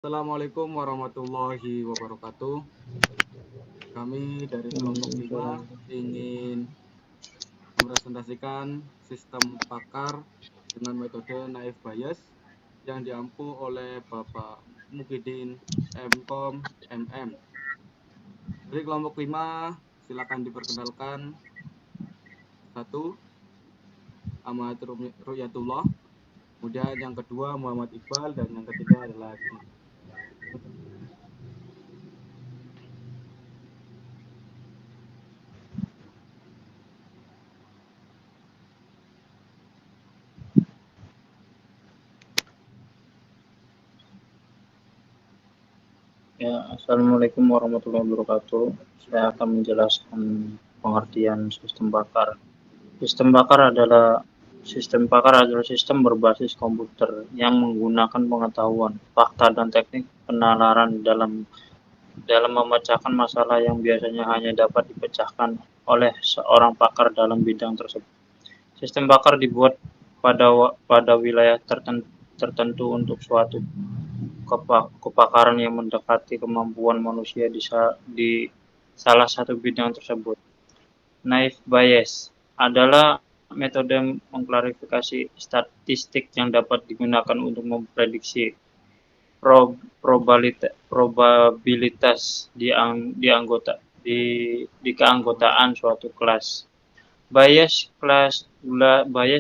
Assalamualaikum warahmatullahi wabarakatuh. Kami dari kelompok 5 Waalaikumsalam. ingin mepresentasikan sistem pakar dengan metode naif Bayes yang diampu oleh Bapak Mukidin Mkom MM. Dari kelompok 5 silakan diperkenalkan. 1. Ahmad Ru'yatullah, kemudian yang kedua Muhammad Iqbal, dan yang ketiga adalah Didi. Ya, Assalamualaikum warahmatullahi wabarakatuh. Saya akan menjelaskan pengertian sistem bakar. Sistem bakar adalah sistem berbasis komputer yang menggunakan pengetahuan, fakta, dan teknik penalaran dalam memecahkan masalah yang biasanya hanya dapat dipecahkan oleh seorang pakar dalam bidang tersebut. Sistem bakar dibuat pada wilayah tertentu untuk suatu kepakaran yang mendekati kemampuan manusia di salah satu bidang tersebut. Naive Bayes adalah metode mengklarifikasi statistik yang dapat digunakan untuk memprediksi probabilitas di keanggotaan suatu kelas. Bayes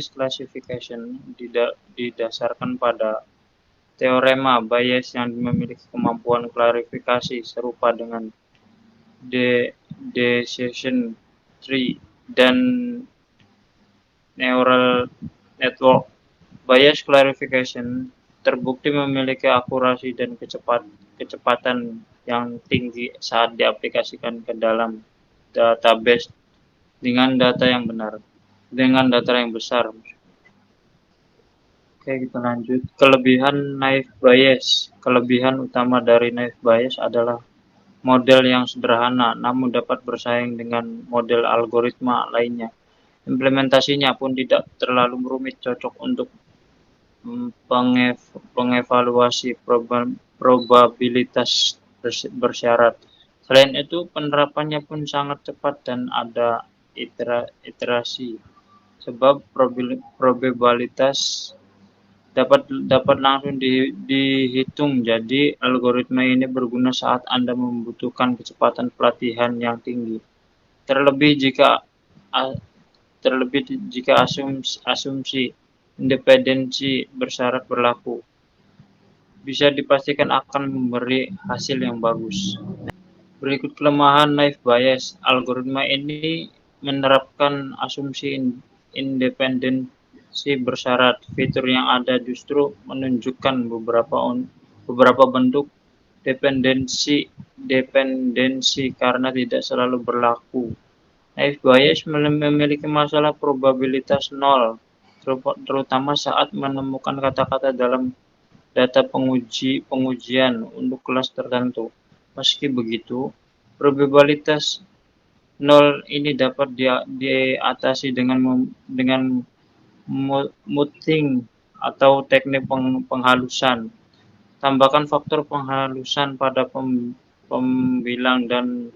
classification didasarkan pada teorema Bayes yang memiliki kemampuan klarifikasi serupa dengan decision tree dan neural network. Bayes clarification terbukti memiliki akurasi dan kecepatan yang tinggi saat diaplikasikan ke dalam database dengan data yang besar. Oke, kita lanjut. Kelebihan utama dari naive Bayes adalah model yang sederhana namun dapat bersaing dengan model algoritma lainnya. Implementasinya pun tidak terlalu rumit, cocok untuk pengevaluasi probabilitas bersyarat. Selain itu, penerapannya pun sangat cepat dan ada iterasi, sebab probabilitas dapat langsung dihitung. Jadi, algoritma ini berguna saat Anda membutuhkan kecepatan pelatihan yang tinggi. Terlebih jika asumsi independensi bersyarat berlaku, bisa dipastikan akan memberi hasil yang bagus. Berikut kelemahan naive Bayes. Algoritma ini menerapkan asumsi independensi bersyarat. Fitur yang ada justru menunjukkan beberapa bentuk dependensi karena tidak selalu berlaku. Naive Bayes memiliki masalah probabilitas nol, terutama saat menemukan kata-kata dalam data pengujian untuk kelas tertentu. Meski begitu, probabilitas nol ini dapat diatasi dengan smoothing atau teknik penghalusan. Tambahkan faktor penghalusan pada pembilang dan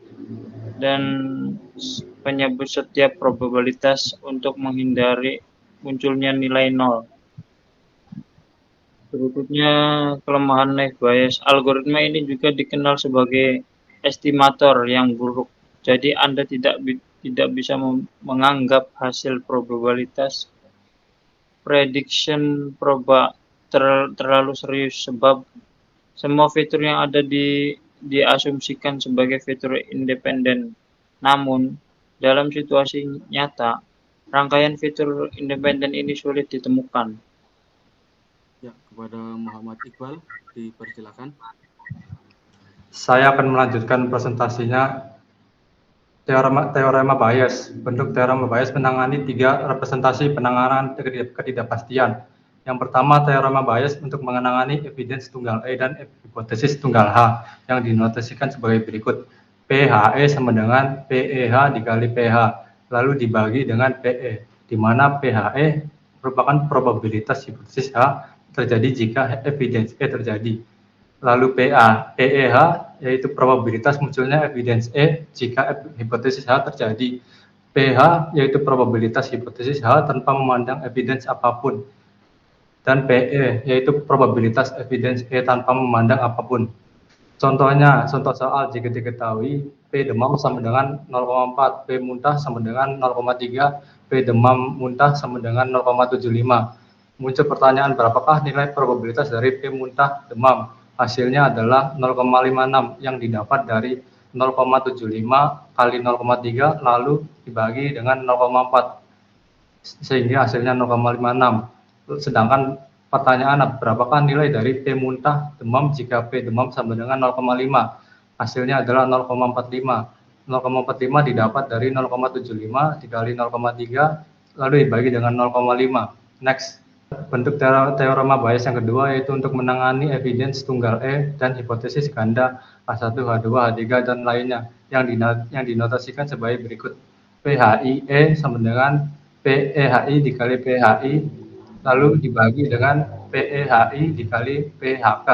penyebut setiap probabilitas untuk menghindari munculnya nilai nol. Berikutnya, kelemahan naive Bayes. Algoritma ini juga dikenal sebagai estimator yang buruk. Jadi Anda tidak bisa menganggap hasil probabilitas prediction terlalu serius, sebab semua fitur yang ada diasumsikan sebagai fitur independen. Namun, dalam situasi nyata, rangkaian fitur independen ini sulit ditemukan. Ya, kepada Muhammad Iqbal dipersilakan. Saya akan melanjutkan presentasinya teorema Bayes. Bentuk teorema Bayes menangani 3 representasi penanganan ketidakpastian. Yang pertama, teorema Bayes untuk menangani evidence tunggal E dan hipotesis tunggal H yang dinotasikan sebagai berikut. PHE sama dengan PEH dikali PH, lalu dibagi dengan PE, di mana PHE merupakan probabilitas hipotesis H terjadi jika evidence E terjadi. Lalu PEH yaitu probabilitas munculnya evidence E jika hipotesis H terjadi. PH yaitu probabilitas hipotesis H tanpa memandang evidence apapun. Dan PE yaitu probabilitas evidence E tanpa memandang apapun. Contohnya, contoh soal jika diketahui P demam sama dengan 0,4, P muntah sama dengan 0,3, P demam muntah sama dengan 0,75. Muncul pertanyaan berapakah nilai probabilitas dari P muntah demam? Hasilnya adalah 0,56 yang didapat dari 0,75 kali 0,3 lalu dibagi dengan 0,4 sehingga hasilnya 0,56. Sedangkan pertanyaan berapakah nilai dari P muntah demam jika P demam sama dengan 0,5? Hasilnya adalah 0,45. 0,45 didapat dari 0,75 dikali 0,3 lalu dibagi dengan 0,5. Next. Bentuk teorema Bayes yang kedua yaitu untuk menangani evidence tunggal E dan hipotesis ganda H1, H2, H3 dan lainnya yang dinotasikan sebagai berikut. PHI-E sama dengan PEHI dikali PHI lalu dibagi dengan PEHI dikali PHK,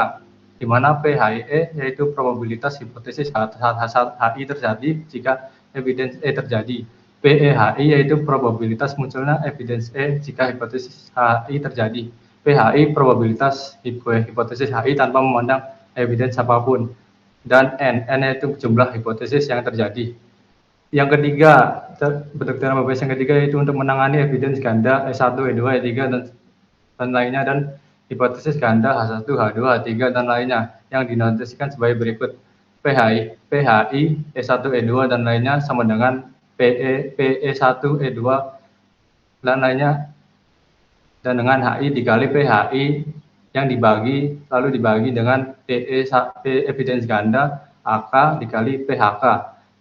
di mana PHI-E yaitu probabilitas hipotesis HI terjadi jika evidence E terjadi. PEHI yaitu probabilitas munculnya evidence E jika hipotesis HI terjadi. PHI probabilitas hipotesis HI tanpa memandang evidence apapun. Dan N yaitu jumlah hipotesis yang terjadi. Yang ketiga, bentuk teorema Bayes yang ketiga yaitu untuk menangani evidence ganda E1, E2, E3 dan lainnya dan hipotesis ganda H1, H2, H3 dan lainnya yang dinotasikan sebagai berikut. PHI, E1, E2 dan lainnya sama dengan PE1, E2 dan lainnya dan dengan HI dikali PHI yang lalu dibagi dengan P evidence ganda AK dikali PHK.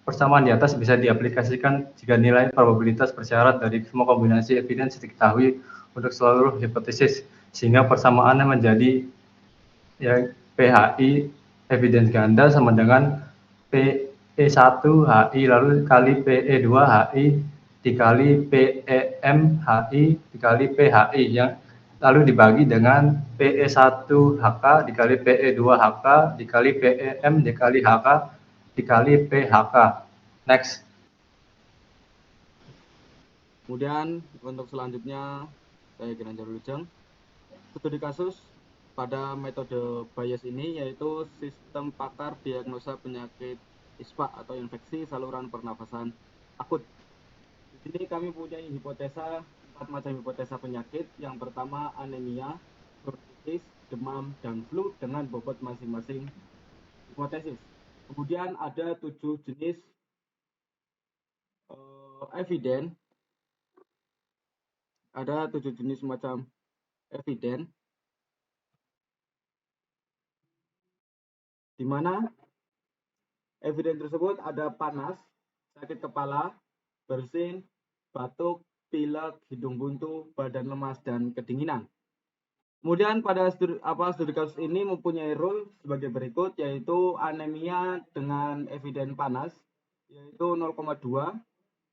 Persamaan di atas bisa diaplikasikan jika nilai probabilitas bersyarat dari semua kombinasi evidence diketahui untuk seluruh hipotesis, sehingga persamaannya menjadi ya, PHI evidence ganda sama dengan PE1 HI lalu kali PE2 HI dikali PEM HI dikali PHI yang lalu dibagi dengan PE1 HK dikali PE2 HK dikali PEM dikali HK dikali PHK. Next. Kemudian untuk selanjutnya saya Ginanjar Wilujeng. Studi kasus pada metode Bayes ini yaitu sistem pakar diagnosa penyakit ISPA atau infeksi saluran pernafasan akut. Di sini kami punya hipotesa, 4 macam hipotesa penyakit. Yang pertama anemia, bronkitis, demam, dan flu dengan bobot masing-masing hipotesis. Kemudian ada 7 jenis eviden. Ada 7 jenis macam eviden, di mana eviden tersebut ada panas, sakit kepala, bersin, batuk, pilek, hidung buntu, badan lemas, dan kedinginan. Kemudian pada studi kasus ini mempunyai rule sebagai berikut, yaitu anemia dengan eviden panas, yaitu 0,2,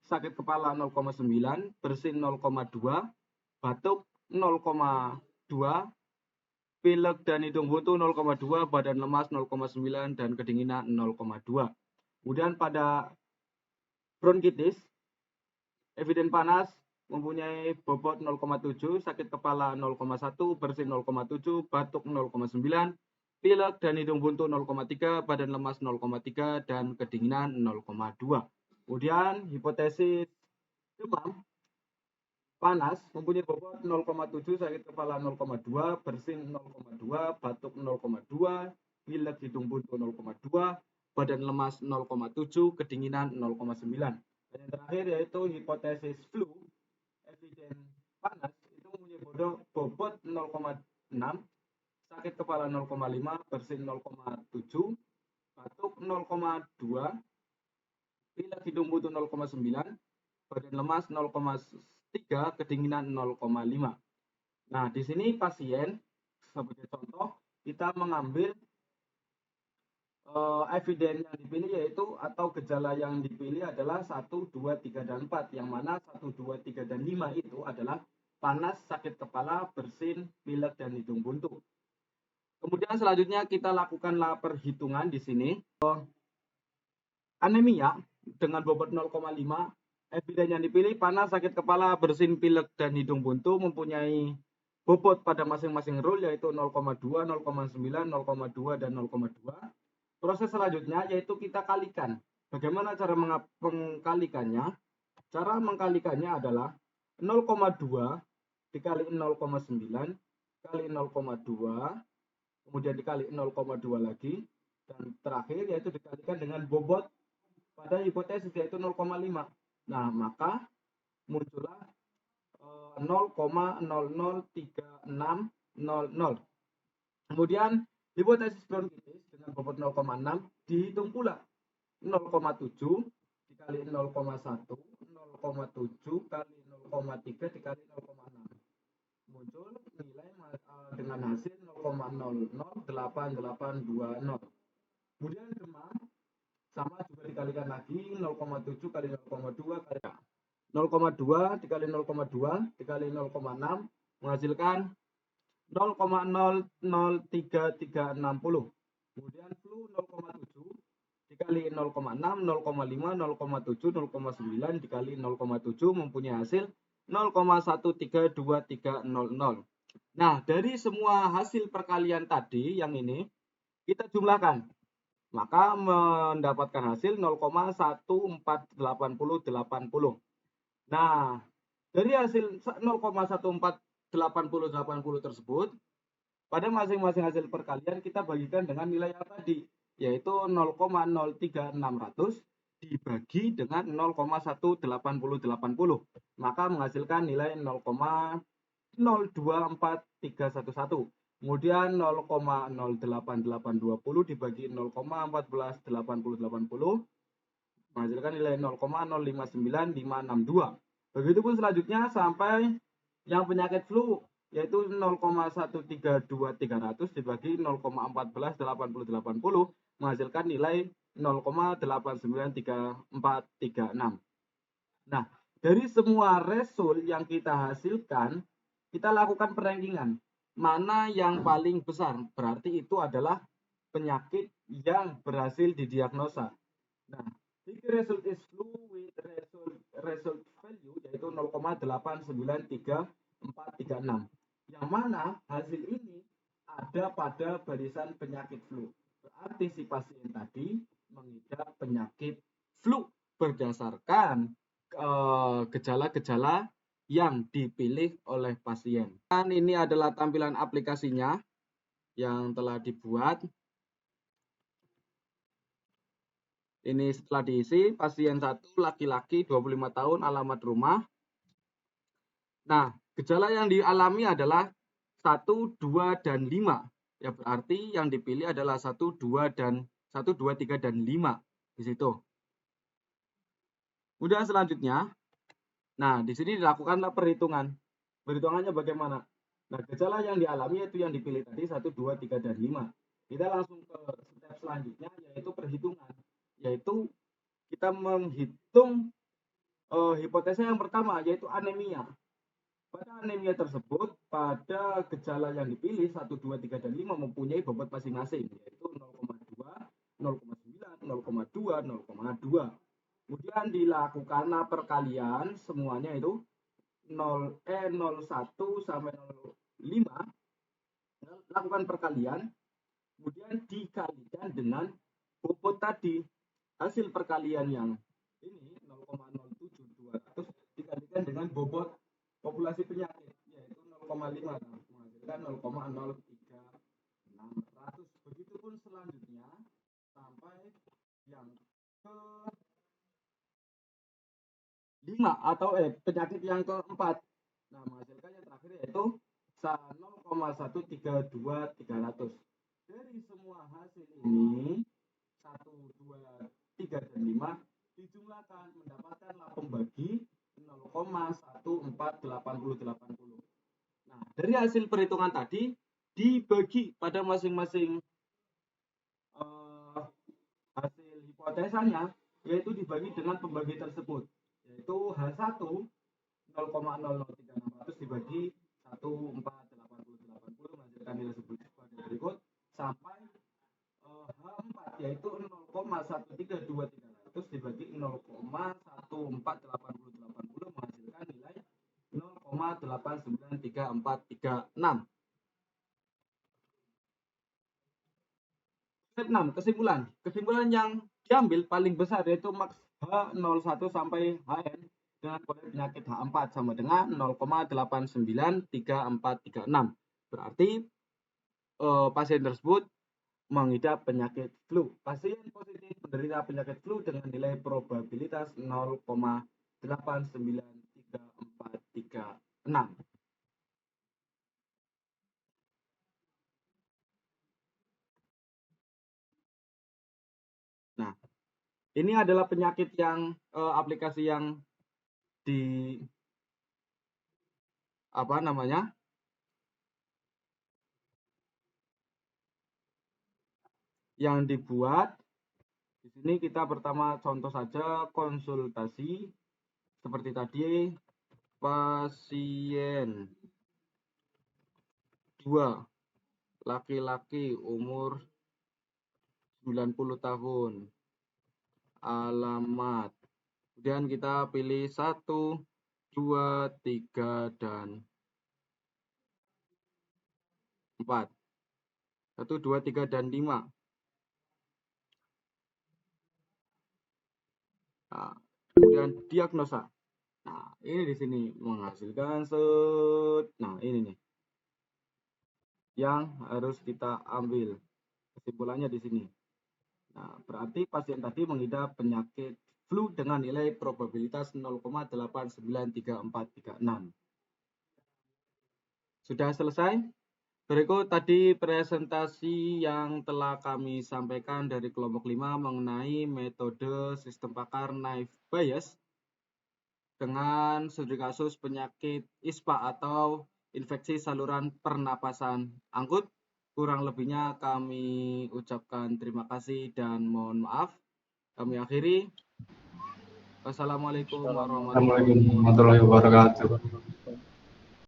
sakit kepala 0,9, bersin 0,2, batuk 0,2, pilek dan hidung buntu 0,2, badan lemas 0,9, dan kedinginan 0,2. Kemudian pada bronkitis, eviden panas mempunyai bobot 0,7, sakit kepala 0,1, bersin 0,7, batuk 0,9, pilek dan hidung buntu 0,3, badan lemas 0,3, dan kedinginan 0,2. Kemudian hipotesis demam panas mempunyai bobot 0,7, sakit kepala 0,2, bersin 0,2, batuk 0,2, pilek hidung buntu 0,2, badan lemas 0,7, kedinginan 0,9. Dan yang terakhir yaitu hipotesis flu, eviden panas itu mempunyai bobot 0,6, sakit kepala 0,5, bersin 0,7, batuk 0,2, pilek hidung buntu 0,9, badan lemas 0,3, kedinginan 0,5. Nah, di sini pasien sebagai contoh kita mengambil eviden yang dipilih yaitu atau gejala yang dipilih adalah 1, 2, 3, dan 4, yang mana 1, 2, 3, dan 5 itu adalah panas, sakit kepala, bersin, pilek, dan hidung buntu. Kemudian selanjutnya kita lakukanlah perhitungan di sini. Anemia dengan bobot 0,5, epidem yang dipilih panas, sakit kepala, bersin, pilek, dan hidung buntu mempunyai bobot pada masing-masing rule yaitu 0,2, 0,9, 0,2, dan 0,2. Proses selanjutnya yaitu kita kalikan. Bagaimana cara mengkalikannya? Cara mengkalikannya adalah 0,2 dikali 0,9 kali 0,2, kemudian dikali 0,2 lagi, dan terakhir yaitu dikalikan dengan bobot pada hipotesis yaitu 0,5. Nah, maka muncullah 0,003600. Kemudian hipotesis bronkitis dengan bobot 0,6 dihitung pula 0,7 dikali 0,1, 0,7 kali 0,3 dikali 0,6. Muncul nilai dengan hasil 0,008820. Kemudian demam sama juga dikalikan lagi 0,7 kali 0,2 kali 0,2 dikali 0,2 dikali 0,6 menghasilkan 0,003360. Kemudian flu 0,7 dikali 0,6, 0,5, 0,7, 0,9 dikali 0,7 mempunyai hasil 0,132300. Nah, dari semua hasil perkalian tadi yang ini kita jumlahkan, maka mendapatkan hasil 0,148080. Nah, dari hasil 0,148080 tersebut, pada masing-masing hasil perkalian kita bagikan dengan nilai yang tadi, yaitu 0,03600 dibagi dengan 0,18080, maka menghasilkan nilai 0,024311. Kemudian 0,08820 dibagi 0,148080 menghasilkan nilai 0,059562. Begitupun selanjutnya sampai yang penyakit flu yaitu 0,132300 dibagi 0,148080 menghasilkan nilai 0,893436. Nah, dari semua result yang kita hasilkan, kita lakukan perankingan. Mana yang paling besar? Berarti itu adalah penyakit yang berhasil didiagnosa. Nah, if the result is flu with result value yaitu 0,893436. Yang mana hasil ini ada pada barisan penyakit flu. Berarti si pasien tadi mengidap penyakit flu berdasarkan gejala-gejala yang dipilih oleh pasien. Dan ini adalah tampilan aplikasinya yang telah dibuat. Ini setelah diisi, pasien 1 laki-laki 25 tahun, alamat rumah. Nah, gejala yang dialami adalah 1, 2, dan 5. Ya berarti yang dipilih adalah 1, 2, 3, dan 5 di situ. Kemudian selanjutnya, nah di sini dilakukanlah perhitungan. Perhitungannya bagaimana? Nah, gejala yang dialami yaitu yang dipilih tadi 1, 2, 3, dan 5. Kita langsung ke step selanjutnya yaitu perhitungan. Yaitu kita menghitung hipotesa yang pertama yaitu anemia. Pada anemia tersebut, pada gejala yang dipilih 1, 2, 3, dan 5 mempunyai bobot masing-masing yaitu 0,2, 0,9, 0,2, 0,2. Kemudian dilakukanlah perkalian semuanya itu 01 sampai 05. Lakukan perkalian, kemudian dikalikan dengan bobot tadi. Hasil perkalian yang ini 0,07200 dikalikan dengan bobot populasi penyakit yaitu 0,5 menghasilkan 0,03600. Begitupun selanjutnya sampai yang ke 5 atau penyakit yang keempat. Nah, menghasilkan yang terakhir yaitu 0,132300. Dari semua hasil ini 1, 2, 3, dan 5 dijumlahkan mendapatkanlah pembagi 0,148080. Nah, dari hasil perhitungan tadi dibagi pada masing-masing hasil hipotesanya yaitu dibagi dengan pembagi tersebut yaitu H1 0,003600 dibagi 148080 menghasilkan nilai sebut pada berikut sampai H4 yaitu 0,132.300 dibagi 0,148080 menghasilkan nilai 0,893436. Step 6, kesimpulan. Kesimpulan yang diambil paling besar yaitu maks H01 sampai Hn dengan kode penyakit H4 sama dengan 0,893436. Berarti pasien tersebut mengidap penyakit flu. Pasien positif menderita penyakit flu dengan nilai probabilitas 0,893436. Nah, ini adalah penyakit yang aplikasi yang yang dibuat. Di sini kita pertama contoh saja konsultasi seperti tadi, pasien 2 laki-laki umur 90 tahun, alamat, kemudian kita pilih 1, 2, 3, dan 4, 1, 2, 3, dan 5. Nah, kemudian diagnosa. Nah, ini di sini menghasilkan nah ini nih yang harus kita ambil kesimpulannya di sini. Nah, berarti pasien tadi mengidap penyakit flu dengan nilai probabilitas 0,893436. Sudah selesai? Berikut tadi presentasi yang telah kami sampaikan dari kelompok 5 mengenai metode sistem pakar Naive Bayes dengan studi kasus penyakit ISPA atau infeksi saluran pernapasan akut. Kurang lebihnya kami ucapkan terima kasih dan mohon maaf. Kami akhiri. Wassalamualaikum warahmatullahi Assalamualaikum warahmatullahi wabarakatuh.